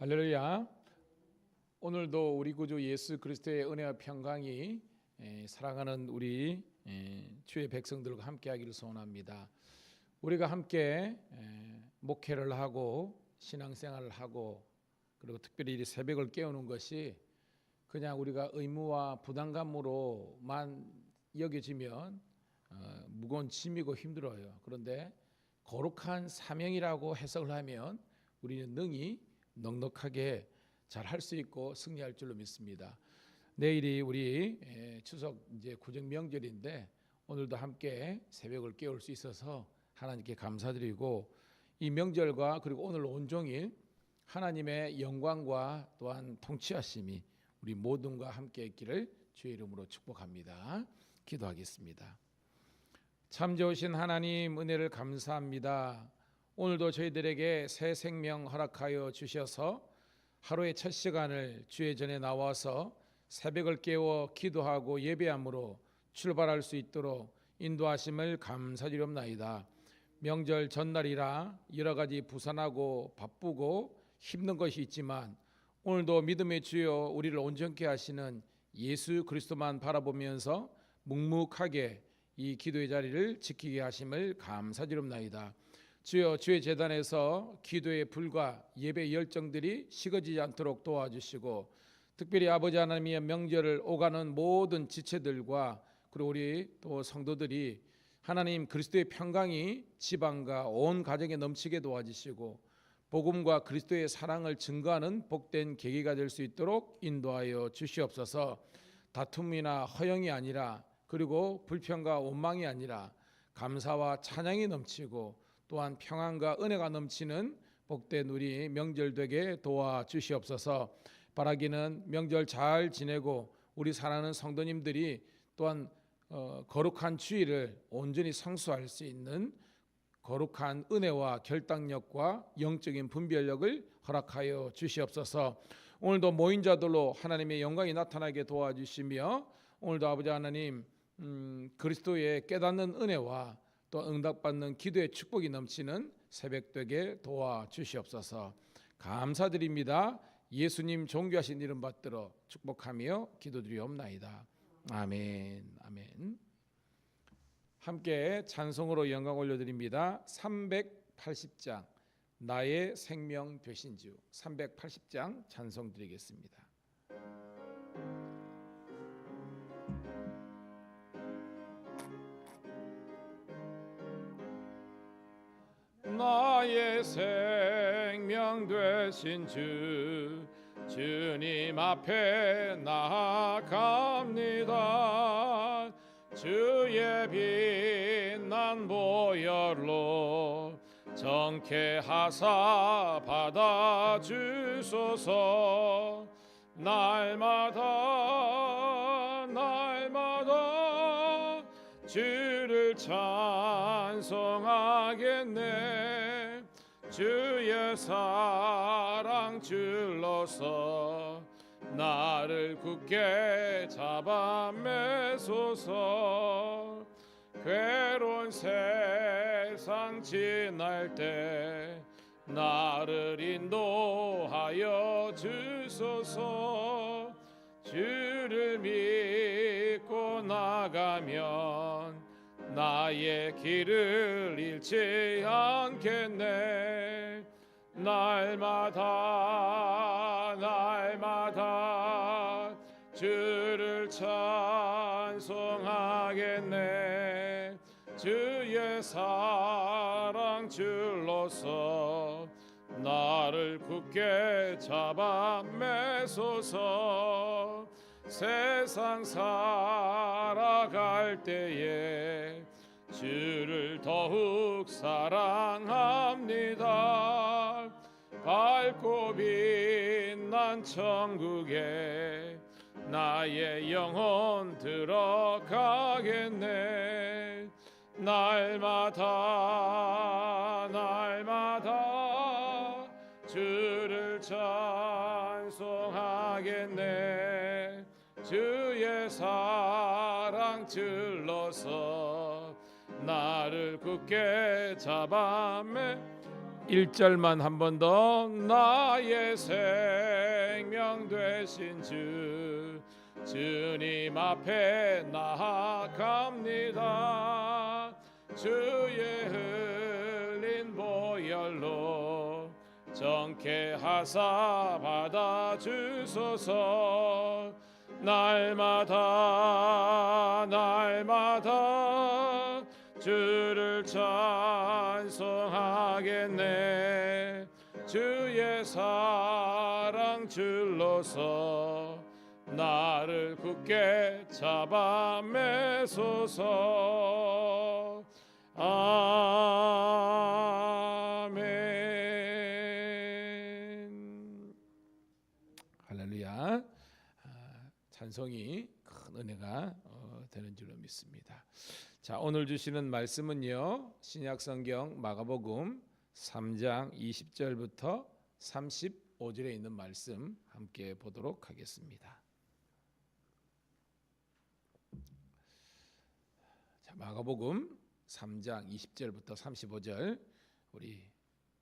할렐루야. 오늘도 우리 구주 예수 그리스도의 은혜와 평강이 사랑하는 우리 주의 백성들과 함께 하기를 소원합니다. 우리가 함께 목회를 하고 신앙생활을 하고 그리고 특별히 이 새벽을 깨우는 것이 그냥 우리가 의무와 부담감으로만 여겨지면 무거운 짐이고 힘들어요. 그런데 거룩한 사명이라고 해석을 하면 우리는 능히 넉넉하게 잘 할 수 있고 승리할 줄로 믿습니다. 내일이 우리 추석 이제 구정 명절인데 오늘도 함께 새벽을 깨울 수 있어서 하나님께 감사드리고 이 명절과 그리고 오늘 온종일 하나님의 영광과 또한 통치하심이 우리 모든과 함께 있기를 주의 이름으로 축복합니다. 기도하겠습니다. 참 좋으신 하나님 은혜를 감사합니다. 오늘도 저희들에게 새 생명 허락하여 주셔서 하루의 첫 시간을 주의 전에 나와서 새벽을 깨워 기도하고 예배함으로 출발할 수 있도록 인도하심을 감사드리옵나이다. 명절 전날이라 여러 가지 부산하고 바쁘고 힘든 것이 있지만 오늘도 믿음의 주여 우리를 온전케 하시는 예수 그리스도만 바라보면서 묵묵하게 이 기도의 자리를 지키게 하심을 감사드리옵나이다. 주여 주의 재단에서 기도의 불과 예배 열정들이 식어지지 않도록 도와주시고 특별히 아버지 하나님의 명절을 오가는 모든 지체들과 그리고 우리 또 성도들이 하나님 그리스도의 평강이 지방과 온 가정에 넘치게 도와주시고 복음과 그리스도의 사랑을 증거하는 복된 계기가 될 수 있도록 인도하여 주시옵소서. 다툼이나 허영이 아니라 그리고 불평과 원망이 아니라 감사와 찬양이 넘치고 또한 평안과 은혜가 넘치는 복된 우리 명절 되게 도와주시옵소서. 바라기는 명절 잘 지내고 우리 사랑하는 성도님들이 또한 거룩한 주일을 온전히 성수할 수 있는 거룩한 은혜와 결단력과 영적인 분별력을 허락하여 주시옵소서. 오늘도 모인 자들로 하나님의 영광이 나타나게 도와주시며 오늘도 아버지 하나님 그리스도의 깨닫는 은혜와 또 응답받는 기도의 축복이 넘치는 새벽 되게 도와주시옵소서. 감사드립니다. 예수님 존귀하신 이름 받들어 축복하며 기도드리옵나이다. 아멘. 아멘. 함께 찬송으로 영광 올려드립니다. 380장 나의 생명 되신 주 380장 찬송 드리겠습니다. 나의 생명 되신 주 주님 앞에 나아갑니다. 주의 빛난 보혈로 정케하사 받아주소서. 날마다 주를 찬송하겠네. 주의 사랑 줄로서 나를 굳게 잡아 매소서. 괴로운 세상 지날 때 나를 인도하여 주소서. 주를 믿고 나가면 나의 길을 잃지 않겠네. 날마다 주를 찬송하겠네. 주의 사랑 줄로서 나를 굳게 잡아 매소서. 세상 살아갈 때에 주를 더욱 사랑합니다. 밝고 빛난 천국에 나의 영혼 들어가겠네. 날마다 주를 찬송하겠네. 주의 사랑 줄로서 나를 굳게 잡아 1절만 한 번 더. 나의 생명 되신 주 주님 앞에 나아갑니다. 주의 흘린 보혈로 정케하사 받아주소서. 날마다 날마다 주를 찬송하겠네. 주의 사랑 줄로서 나를 굳게 잡아 매소서. 아멘. 할렐루야. 찬송이 큰 은혜가 되는 줄로 믿습니다. 자, 오늘 주시는 말씀은요, 신약성경 마가복음 3장 20절부터 35절에 있는 말씀 함께 보도록 하겠습니다. 자, 마가복음 3장 20절부터 35절 우리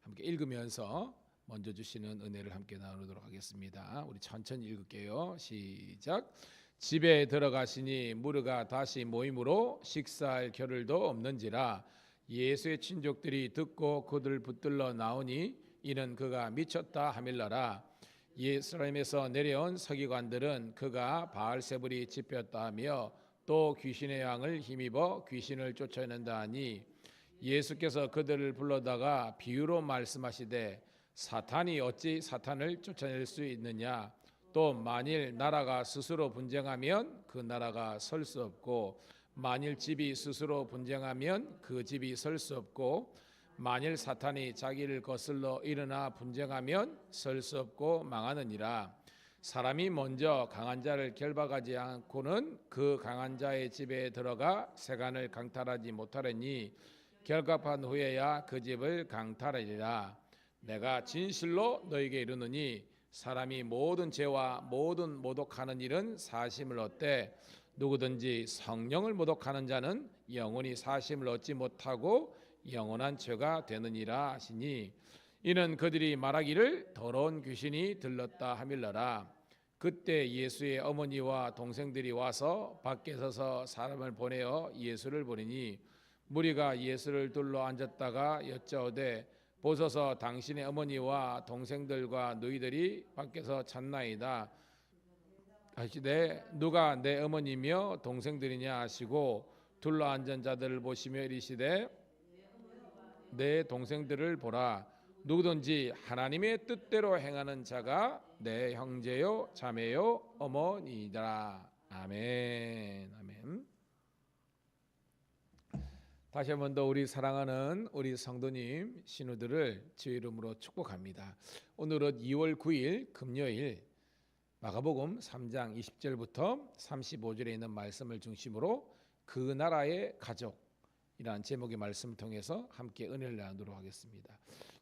함께 읽으면서 먼저 주시는 은혜를 함께 나누도록 하겠습니다. 우리 천천히 읽을게요. 시작. 집에 들어가시니 무리가 다시 모임으로 식사할 겨를도 없는지라. 예수의 친족들이 듣고 그들 붙들러 나오니 이는 그가 미쳤다 하밀러라. 예루살렘에서 내려온 서기관들은 그가 바알세불이 집혔다 하며 또 귀신의 양을 힘입어 귀신을 쫓아낸다 하니 예수께서 그들을 불러다가 비유로 말씀하시되 사탄이 어찌 사탄을 쫓아낼 수 있느냐. 또 만일 나라가 스스로 분쟁하면 그 나라가 설 수 없고 만일 집이 스스로 분쟁하면 그 집이 설 수 없고 만일 사탄이 자기를 거슬러 일어나 분쟁하면 설 수 없고 망하느니라. 사람이 먼저 강한 자를 결박하지 않고는 그 강한 자의 집에 들어가 세간을 강탈하지 못하려니 결박한 후에야 그 집을 강탈하리라. 내가 진실로 너에게 이르노니 사람이 모든 죄와 모든 모독하는 일은 사심을 얻되 누구든지 성령을 모독하는 자는 영원히 사심을 얻지 못하고 영원한 죄가 되느니라 하시니 이는 그들이 말하기를 더러운 귀신이 들렀다 하밀러라. 그때 예수의 어머니와 동생들이 와서 밖에 서서 사람을 보내어 예수를 보내니 무리가 예수를 둘러 앉았다가 여짜오되 보소서 당신의 어머니와 동생들과 너희들이 밖에서 찾나이다 하시되 누가 내 어머니며 동생들이냐 하시고 둘러 앉은 자들을 보시며 이르시되 내 동생들을 보라. 누구든지 하나님의 뜻대로 행하는 자가 내 형제요 자매요 어머니이다. 아멘. 아멘. 다시 한 번 더 우리 사랑하는 우리 성도님 신우들을 주의 이름으로 축복합니다. 오늘은 2월 9일 금요일 마가복음 3장 20절부터 35절에 있는 말씀을 중심으로 그 나라의 가족이라는 제목의 말씀을 통해서 함께 은혜를 나누도록 하겠습니다.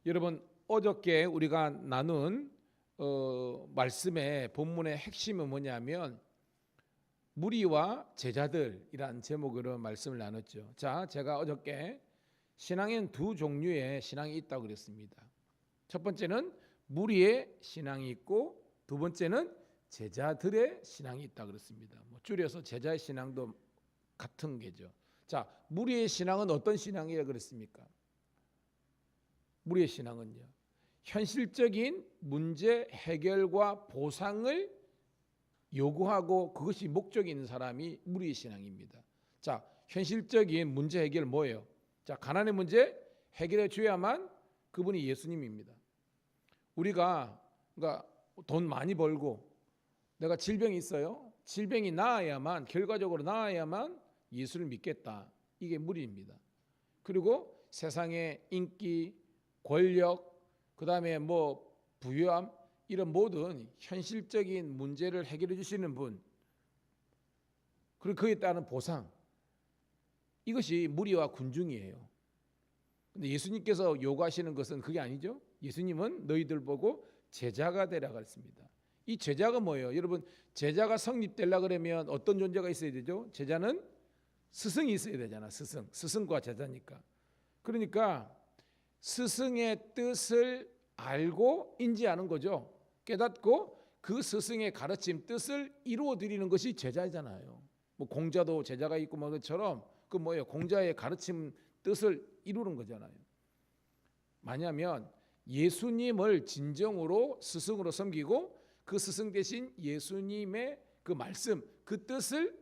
여러분, 어저께 우리가 나눈 말씀의 본문의 핵심은 뭐냐면 무리와 제자들이라는 제목으로 말씀을 나눴죠. 자, 제가 어저께 신앙에는 두 종류의 신앙이 있다고 그랬습니다. 첫 번째는 무리의 신앙이 있고 두 번째는 제자들의 신앙이 있다고 그랬습니다. 줄여서 제자의 신앙도 같은 게죠. 자, 무리의 신앙은 어떤 신앙이라고 그랬습니까? 무리의 신앙은요, 현실적인 문제 해결과 보상을 요구하고 그것이 목적이 있는 사람이 무리의 신앙입니다. 자, 현실적인 문제 해결 뭐예요? 자, 가난의 문제 해결해 줘야만 그분이 예수님입니다. 우리가 그러니까 돈 많이 벌고 내가 질병이 있어요. 질병이 나아야만, 결과적으로 나아야만 예수를 믿겠다. 이게 무리입니다. 그리고 세상의 인기, 권력, 그다음에 부유함, 이런 모든 현실적인 문제를 해결해 주시는 분, 그리고 그에 따른 보상, 이것이 무리와 군중이에요. 근데 예수님께서 요구하시는 것은 그게 아니죠. 예수님은 너희들 보고 제자가 되라고 했습니다. 이 제자가 뭐예요? 여러분, 제자가 성립되려고 그러면 어떤 존재가 있어야 되죠? 제자는 스승이 있어야 되잖아. 스승과 제자니까. 그러니까 스승의 뜻을 알고 인지하는 거죠. 깨닫고 그 스승의 가르침 뜻을 이루어 드리는 것이 제자잖아요. 뭐 공자도 제자가 있고 뭐 것처럼 그 뭐예요? 공자의 가르침 뜻을 이루는 거잖아요. 뭐냐면 예수님을 진정으로 스승으로 섬기고 그 스승 대신 예수님의 그 말씀, 그 뜻을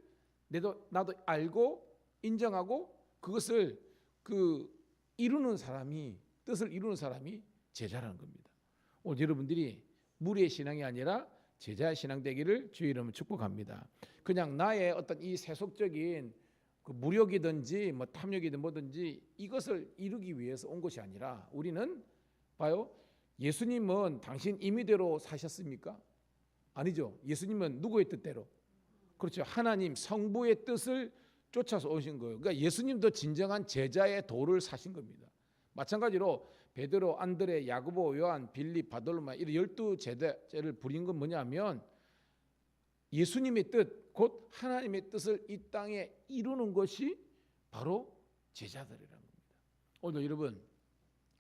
나도 알고 인정하고 그것을 이루는 사람이, 뜻을 이루는 사람이 제자라는 겁니다. 오늘 여러분들이 무리의 신앙이 아니라 제자의 신앙 되기를 주의 이름으로 축복합니다. 그냥 나의 어떤 이 세속적인 그 무력이든지 뭐 탐욕이든 뭐든지 이것을 이루기 위해서 온 것이 아니라 우리는 봐요. 예수님은 당신 임의대로 사셨습니까? 아니죠. 예수님은 누구의 뜻대로? 그렇죠. 하나님 성부의 뜻을 쫓아서 오신 거예요. 그러니까 예수님도 진정한 제자의 도를 사신 겁니다. 마찬가지로 베드로, 안드레, 야고보, 요한, 빌립, 바돌로마 이런 12제자를 부린 건 뭐냐면 예수님의 뜻, 곧 하나님의 뜻을 이 땅에 이루는 것이 바로 제자들이라는 겁니다. 오늘 여러분,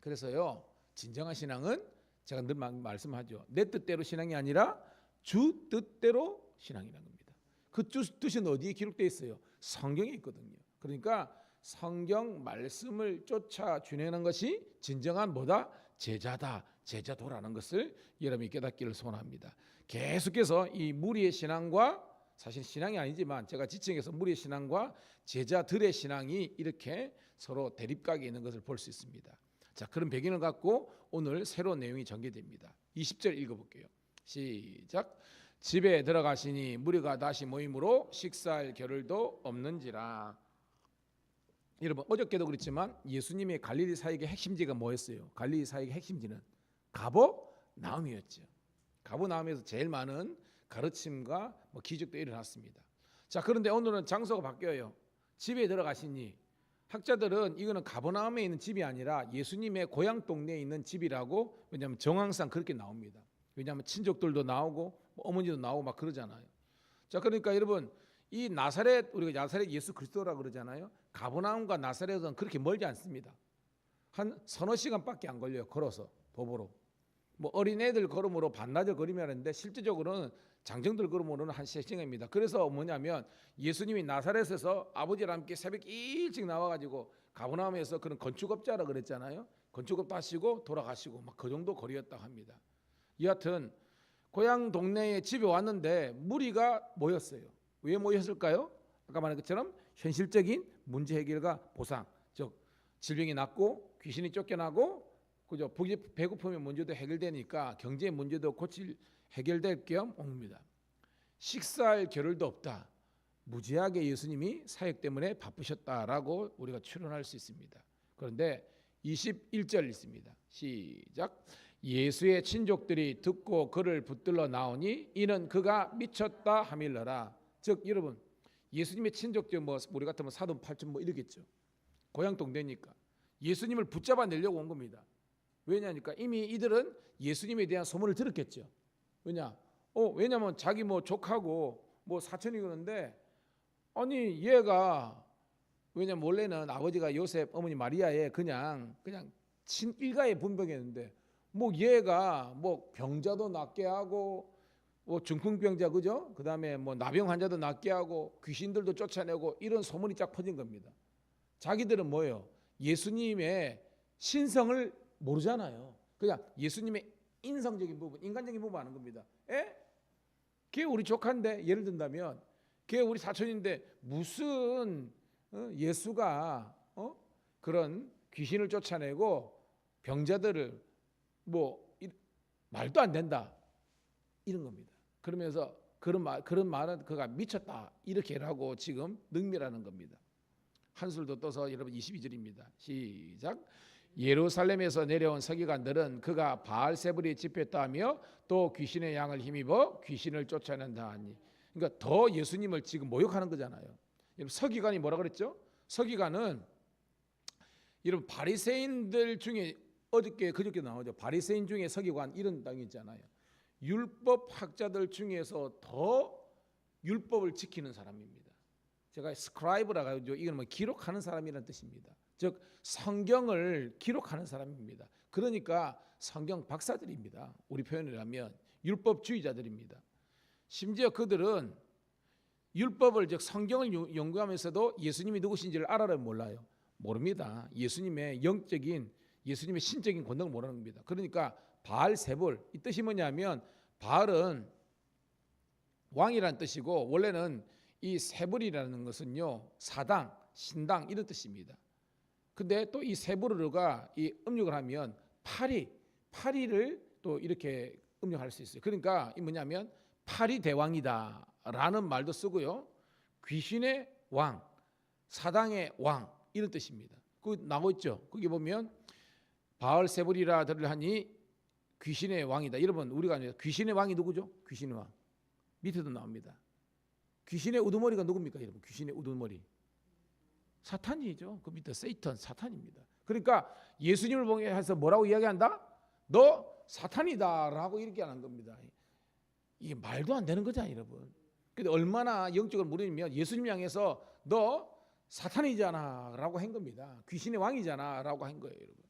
그래서요 진정한 신앙은 제가 늘 말씀하죠. 내 뜻대로 신앙이 아니라 주 뜻대로 신앙이라는 겁니다. 그 뜻은 어디에 기록되어 있어요? 성경에 있거든요. 그러니까 성경 말씀을 쫓아 준행하는 것이 진정한 뭐다? 제자다, 제자도라는 것을 여러분이 깨닫기를 소원합니다. 계속해서 이 무리의 신앙과 사실 신앙이 아니지만 제가 지칭해서 무리의 신앙과 제자들의 신앙이 이렇게 서로 대립각에 있는 것을 볼 수 있습니다. 자, 그런 배경을 갖고 오늘 새로운 내용이 전개됩니다. 20절 읽어볼게요. 시작. 집에 들어가시니 무리가 다시 모임으로 식사할 겨를도 없는지라. 여러분 어저께도 그랬지만 예수님의 갈릴리 사역의 핵심지가 뭐였어요? 갈릴리 사역의 핵심지는 가버나움이었죠. 가버나움에서 제일 많은 가르침과 뭐 기적도 일어났습니다. 자, 그런데 오늘은 장소가 바뀌어요. 집에 들어가시니, 학자들은 이거는 가버나움에 있는 집이 아니라 예수님의 고향 동네에 있는 집이라고, 왜냐하면 정황상 그렇게 나옵니다. 왜냐하면 친족들도 나오고 어머니도 나오고 막 그러잖아요. 자, 그러니까 여러분 이 나사렛, 우리가 나사렛 예수 그리스도라 그러잖아요. 가버나움과 나사렛은 그렇게 멀지 않습니다. 한 서너 시간밖에 안 걸려요. 걸어서 도보로. 뭐 어린애들 걸음으로 반나절 거리면 하는데 실제적으로는 장정들 걸음으로는 한 3시간입니다. 그래서 뭐냐면 예수님이 나사렛에서 아버지랑 함께 새벽 일찍 나와가지고 가버나움에서 그런 건축업자라 그랬잖아요. 건축업도 하시고 돌아가시고 막 그 정도 거리였다고 합니다. 여하튼 고향 동네에 집에 왔는데 무리가 모였어요. 왜 모였을까요? 아까 말한 것처럼 현실적인 문제 해결과 보상, 즉 질병이 낫고 귀신이 쫓겨나고 그죠? 배고픔의 문제도 해결되니까 경제의 문제도 해결될 겸 옵니다. 식사할 겨를도 없다. 무지하게 예수님이 사역 때문에 바쁘셨다라고 우리가 추론할 수 있습니다. 그런데 21절 있습니다. 시작. 예수의 친족들이 듣고 그를 붙들러 나오니 이는 그가 미쳤다 하밀러라. 즉 여러분 예수님의 친족들 뭐 우리 같으면 사돈 팔촌 뭐 이러겠죠. 고향 동네니까 예수님을 붙잡아 내려고 온 겁니다. 왜냐니까 이미 이들은 예수님에 대한 소문을 들었겠죠. 왜냐면 자기 뭐 족하고 뭐 사촌이 그러는데 아니 얘가 왜냐면 원래는 아버지가 요셉 어머니 마리아의 그냥 친일가의 분병이었는데 뭐 얘가 뭐 병자도 낫게 하고 뭐 중풍병자 그죠? 그다음에 뭐 나병 환자도 낫게 하고 귀신들도 쫓아내고 이런 소문이 쫙 퍼진 겁니다. 자기들은 뭐예요? 예수님의 신성을 모르잖아요. 그냥 예수님의 인성적인 부분, 인간적인 부분 아는 겁니다. 걔 우리 조카인데 예를 든다면 걔 우리 사촌인데 무슨 예수가 그런 귀신을 쫓아내고 병자들을 뭐 말도 안 된다 이런 겁니다. 그러면서 그런 말은 그가 미쳤다 이렇게라고 지금 능멸하는 겁니다. 한술도 떠서 여러분 22절입니다. 시작. 예루살렘에서 내려온 서기관들은 그가 바알세불이 집했다며 또 귀신의 양을 힘입어 귀신을 쫓아낸다 하니, 그러니까 더 예수님을 지금 모욕하는 거잖아요. 여러분 서기관이 뭐라 그랬죠? 서기관은 여러분 바리새인들 중에 그저께 나오죠. 바리새인 중에 서기관 이런 땅이 있잖아요. 율법 학자들 중에서 더 율법을 지키는 사람입니다. 제가 스크라이브라고 하죠. 이건 뭐 기록하는 사람이라는 뜻입니다. 즉 성경을 기록하는 사람입니다. 그러니까 성경 박사들입니다. 우리 표현이라면 율법주의자들입니다. 심지어 그들은 율법을 즉 성경을 연구하면서도 예수님이 누구신지를 알아요, 몰라요? 모릅니다. 예수님의 영적인 예수님의 신적인 권능을 모르는 겁니다. 그러니까 바알세불, 이 뜻이 뭐냐면 바알은 왕이라는 뜻이고 원래는 이 세불이라는 것은요 사당, 신당 이런 뜻입니다. 근데 또 이 세불어가 이 음력을 하면 파리를 또 이렇게 음력할 수 있어요. 그러니까 이 뭐냐면 파리 대왕이다라는 말도 쓰고요. 귀신의 왕, 사당의 왕 이런 뜻입니다. 그 나와 있죠. 거기 보면 바알세불이라 들으하니 귀신의 왕이다. 여러분 우리가 귀신의 왕이 누구죠? 귀신의 왕 밑에도 나옵니다. 귀신의 우두머리가 누굽니까, 여러분? 귀신의 우두머리 사탄이죠. 그 밑에 세이턴 사탄입니다. 그러니까 예수님을 보면서 뭐라고 이야기한다? 너 사탄이다라고 이렇게 하는 겁니다. 이게 말도 안 되는 거잖아요, 여러분. 근데 얼마나 영적으로 모르면 예수님 향해서 너 사탄이잖아라고 한 겁니다. 귀신의 왕이잖아라고 한 거예요, 여러분.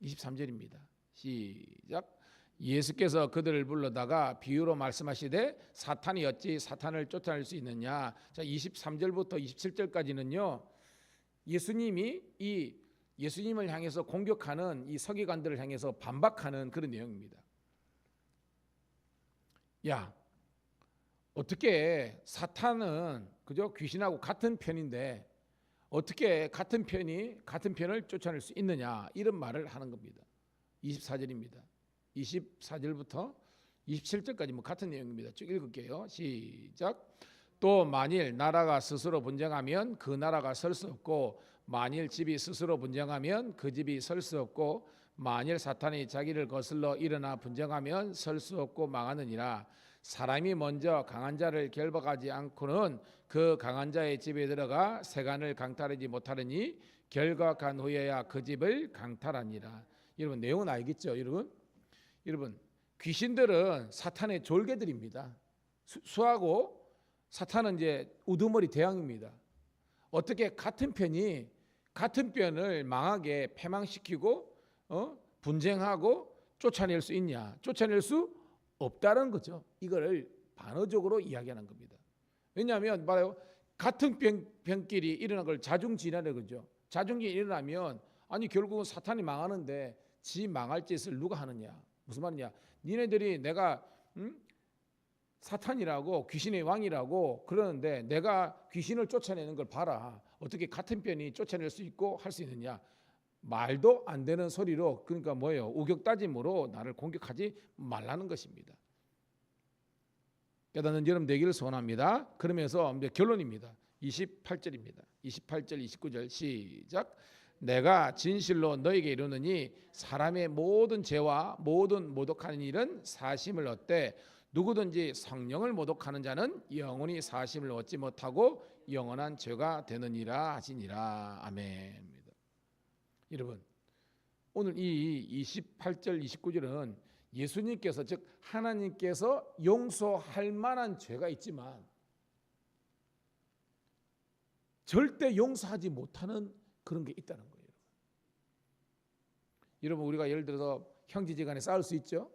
23절입니다. 시작. 예수께서 그들을 불러다가 비유로 말씀하시되 사탄이 어찌 사탄을 쫓아낼 수 있느냐. 자, 23절부터 27절까지는요. 예수님이 이 예수님을 향해서 공격하는 이 서기관들을 향해서 반박하는 그런 내용입니다. 야, 어떻게 사탄은 그죠? 귀신하고 같은 편인데 어떻게 같은 편을 쫓아낼 수 있느냐 이런 말을 하는 겁니다. 24절입니다. 24절부터 27절까지 뭐 같은 내용입니다. 쭉 읽을게요. 시작. 또 만일 나라가 스스로 분쟁하면 그 나라가 설 수 없고 만일 집이 스스로 분쟁하면 그 집이 설 수 없고 만일 사탄이 자기를 거슬러 일어나 분쟁하면 설 수 없고 망하느니라. 사람이 먼저 강한 자를 결박하지 않고는 그 강한 자의 집에 들어가 세간을 강탈하지 못하느니 결박한 후에야 그 집을 강탈하니라. 여러분 내용은 알겠죠? 여러분 귀신들은 사탄의 졸개들입니다. 수하고 사탄은 이제 우두머리 대왕입니다. 어떻게 같은 편을 망하게 패망시키고 분쟁하고 쫓아낼 수 있냐? 쫓아낼 수 없다는 거죠. 이거를 반어적으로 이야기하는 겁니다. 왜냐하면 말해요. 같은 병끼리 일어난 걸 자중지나는 거죠. 자중이 일어나면 아니 결국은 사탄이 망하는데 지 망할 짓을 누가 하느냐? 무슨 말이냐? 니네들이 내가 사탄이라고 귀신의 왕이라고 그러는데 내가 귀신을 쫓아내는 걸 봐라. 어떻게 같은 편이 쫓아낼 수 있고 할 수 있느냐? 말도 안 되는 소리로 그러니까 뭐예요? 우격다짐으로 나를 공격하지 말라는 것입니다. 깨닫는 여러분 되기를 소원합니다. 그러면서 이제 결론입니다. 28절입니다. 28절 29절 시작. 내가 진실로 너에게 이르노니 사람의 모든 죄와 모든 모독하는 일은 사심을 얻되 누구든지 성령을 모독하는 자는 영원히 사심을 얻지 못하고 영원한 죄가 되느니라 하시니라. 아멘. 여러분 오늘 이 28절 29절은 예수님께서 즉 하나님께서 용서할 만한 죄가 있지만 절대 용서하지 못하는 그런 게 있다는 거예요. 여러분 우리가 예를 들어서 형제지간에 싸울 수 있죠.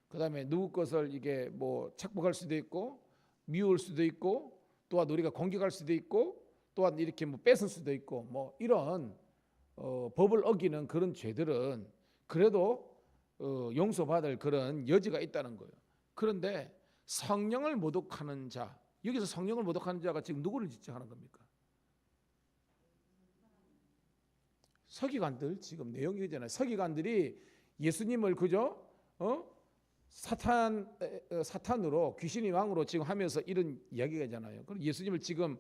그다음에 누구 것을 이게 뭐 착복할 수도 있고 미울 수도 있고 또한 우리가 공격할 수도 있고 또한 이렇게 뭐 뺏을 수도 있고 뭐 이런 법을 어기는 그런 죄들은 그래도 용서받을 그런 여지가 있다는 거예요. 그런데 성령을 모독하는 자, 여기서 성령을 모독하는 자가 지금 누구를 지적하는 겁니까? 서기관들 지금 내용이 그잖아요. 서기관들이 예수님을 그저 사탄으로 귀신의 왕으로 지금 하면서 이런 이야기가 있잖아요. 그럼 예수님을 지금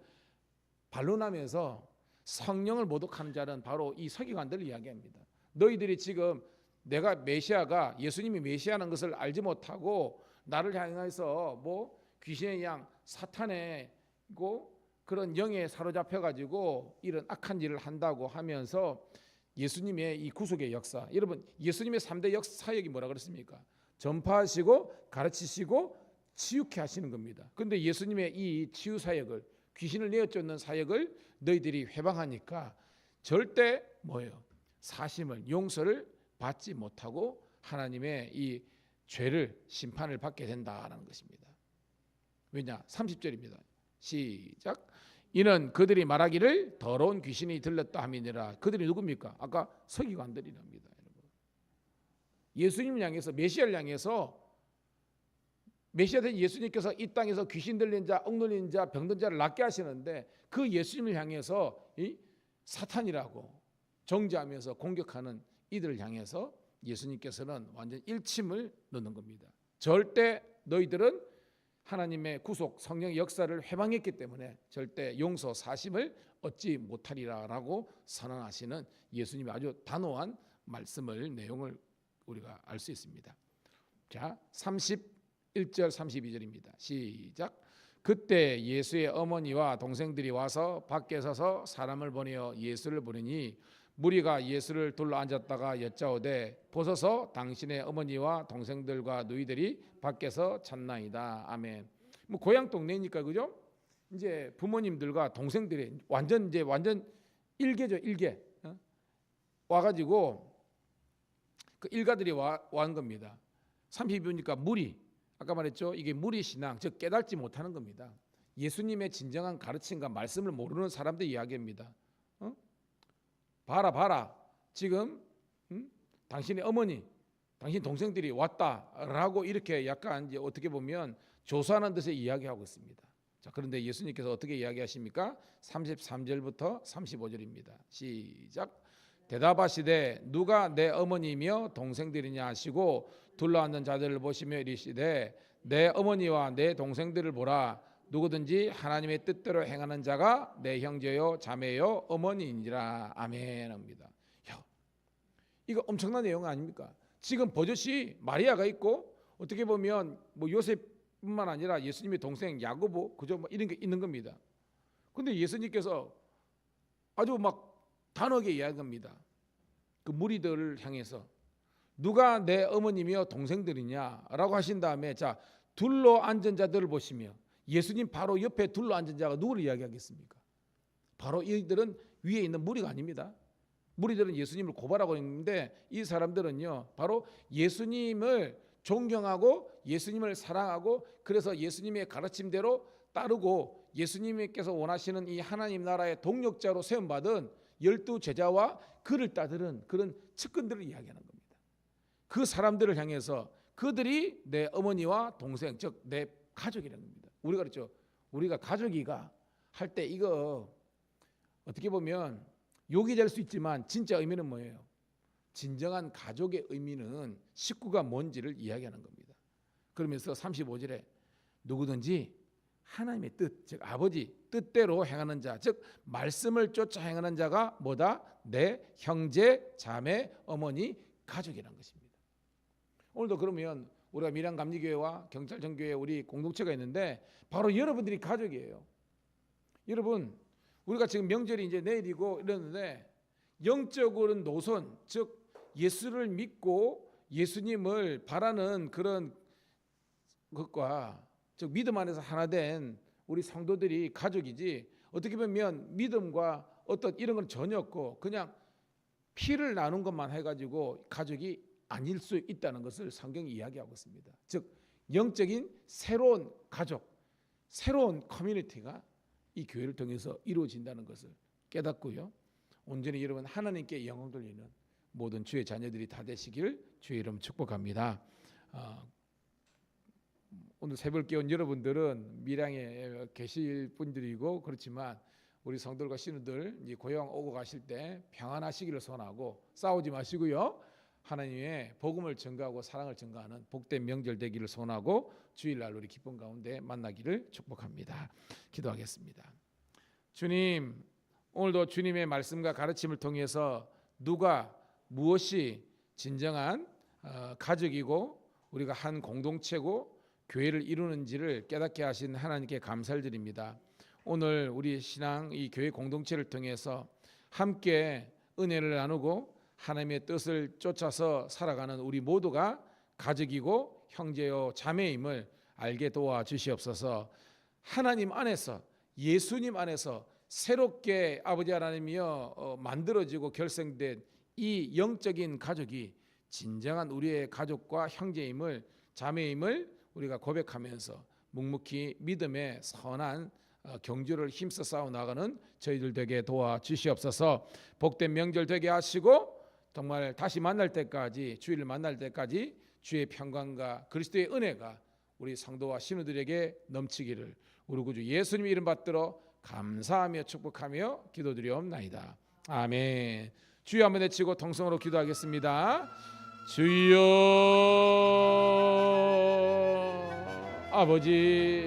반론하면서 성령을 모독하는 자는 바로 이 서기관들을 이야기합니다. 너희들이 지금 내가 메시아가 예수님이 메시아라는 것을 알지 못하고 나를 향해서 뭐 귀신의 양 사탄의고 그런 영에 사로잡혀 가지고 이런 악한 일을 한다고 하면서 예수님의 이 구속의 역사, 여러분 예수님의 3대 역사역이 뭐라 그랬습니까? 전파하시고 가르치시고 치유케 하시는 겁니다. 그런데 예수님의 이 치유 사역을 귀신을 내어쫓는 사역을 너희들이 회방하니까 절대 뭐예요? 사심을, 용서를 받지 못하고 하나님의 이 죄를, 심판을 받게 된다라는 것입니다. 왜냐? 30절입니다. 시작. 이는 그들이 말하기를 더러운 귀신이 들렸다 함이니라. 그들이 누굽니까? 아까 서기관들이랍니다. 예수님을 향해서, 메시아를 향해서, 메시아 된 예수님께서 이 땅에서 귀신 들린 자, 억눌린 자, 병든 자를 낫게 하시는데 그 예수님을 향해서 이 사탄이라고 정죄하면서 공격하는 이들을 향해서 예수님께서는 완전 일침을 넣는 겁니다. 절대 너희들은 하나님의 구속 성령의 역사를 회방했기 때문에 절대 용서 사심을 얻지 못하리라라고 선언하시는 예수님의 아주 단호한 말씀을, 내용을 우리가 알 수 있습니다. 자, 31절 32절입니다. 시작. 그때 예수의 어머니와 동생들이 와서 밖에 서서 사람을 보내어 예수를 부르니 무리가 예수를 둘러 앉았다가 여짜오되 보소서 당신의 어머니와 동생들과 너희들이 밖에서 찾나이다. 아멘. 뭐 고향 동네니까 그죠? 이제 부모님들과 동생들이 완전 일개죠, 일개. 와가지고 그 일가들이 와한 겁니다. 32부니까 무리, 아까 말했죠. 이게 무리 신앙, 즉 깨닫지 못하는 겁니다. 예수님의 진정한 가르침과 말씀을 모르는 사람들 이야기입니다. 봐라, 지금 당신의 어머니, 당신 동생들이 왔다라고 이렇게 약간 이제 어떻게 보면 조사하는 듯이 이야기하고 있습니다. 자, 그런데 예수님께서 어떻게 이야기하십니까? 33절부터 35절입니다. 시작. 대답하시되 누가 내 어머니며 동생들이냐 하시고 둘러앉은 자들을 보시며 이르시되 내 어머니와 내 동생들을 보라. 누구든지 하나님의 뜻대로 행하는 자가 내 형제요 자매요 어머니니라. 아멘 합니다. 이거 엄청난 내용 아닙니까? 지금 버젓이 마리아가 있고 어떻게 보면 뭐 요셉뿐만 아니라 예수님의 동생 야고보 그저 뭐 이런 게 있는 겁니다. 근데 예수님께서 아주 막 단호하게 이야기합니다. 그 무리들을 향해서 누가 내 어머니며 동생들이냐라고 하신 다음에 자, 둘러 앉은 자들을 보시며 예수님 바로 옆에 둘러 앉은 자가 누구를 이야기하겠습니까? 바로 이들은 위에 있는 무리가 아닙니다. 무리들은 예수님을 고발하고 있는데 이 사람들은요 바로 예수님을 존경하고 예수님을 사랑하고 그래서 예수님의 가르침대로 따르고 예수님께서 원하시는 이 하나님 나라의 동력자로 세움받은 12 제자와 그를 따르는 그런 측근들을 이야기하는 겁니다. 그 사람들을 향해서 그들이 내 어머니와 동생 즉 내 가족이라는 겁니다. 우리가 그랬죠. 우리가 가족이가 할 때 이거 어떻게 보면 욕이 될 수 있지만 진짜 의미는 뭐예요? 진정한 가족의 의미는 식구가 뭔지를 이야기하는 겁니다. 그러면서 35절에 누구든지 하나님의 뜻, 즉 아버지 뜻대로 행하는 자, 즉 말씀을 쫓아 행하는 자가 뭐다? 내 형제, 자매, 어머니, 가족이라는 것입니다. 오늘도 그러면 우리가 밀양감리교회와 경찰정교회 우리 공동체가 있는데 바로 여러분들이 가족이에요. 여러분 우리가 지금 명절이 이제 내일이고 이러는데 영적으로는 노선, 즉 예수를 믿고 예수님을 바라는 그런 것과 즉 믿음 안에서 하나 된 우리 성도들이 가족이지 어떻게 보면 믿음과 어떤 이런 건 전혀 없고 그냥 피를 나눈 것만 해가지고 가족이 아닐 수 있다는 것을 성경이 이야기하고 있습니다. 즉 영적인 새로운 가족, 새로운 커뮤니티가 이 교회를 통해서 이루어진다는 것을 깨닫고요. 온전히 여러분 하나님께 영광 돌리는 모든 주의 자녀들이 다 되시기를 주의 이름 축복합니다. 오늘 새벽에 온 여러분들은 밀양에 계실 분들이고 그렇지만 우리 성도들과 신우들 고향 오고 가실 때 평안하시기를 소원하고 싸우지 마시고요. 하나님의 복음을 전가하고 사랑을 전가하는 복된 명절 되기를 소원하고 주일날 우리 기쁨 가운데 만나기를 축복합니다. 기도하겠습니다. 주님, 오늘도 주님의 말씀과 가르침을 통해서 누가 무엇이 진정한 가족이고 우리가 한 공동체고 교회를 이루는지를 깨닫게 하신 하나님께 감사를 드립니다. 오늘 우리 신앙 이 교회 공동체를 통해서 함께 은혜를 나누고 하나님의 뜻을 쫓아서 살아가는 우리 모두가 가족이고 형제요 자매임을 알게 도와주시옵소서. 하나님 안에서 예수님 안에서 새롭게 아버지 하나님이여 만들어지고 결성된 이 영적인 가족이 진정한 우리의 가족과 형제임을, 자매임을 우리가 고백하면서 묵묵히 믿음의 선한 경주를 힘써 싸워 나가는 저희들 되게 도와주시옵소서. 복된 명절 되게 하시고 정말 다시 만날 때까지, 주일을 만날 때까지 주의 평강과 그리스도의 은혜가 우리 성도와 신우들에게 넘치기를 우리 구주 예수님 이름 받들어 감사하며 축복하며 기도드리옵나이다. 아멘. 주여 한번 외치고 통성으로 기도하겠습니다. 주여. 아버지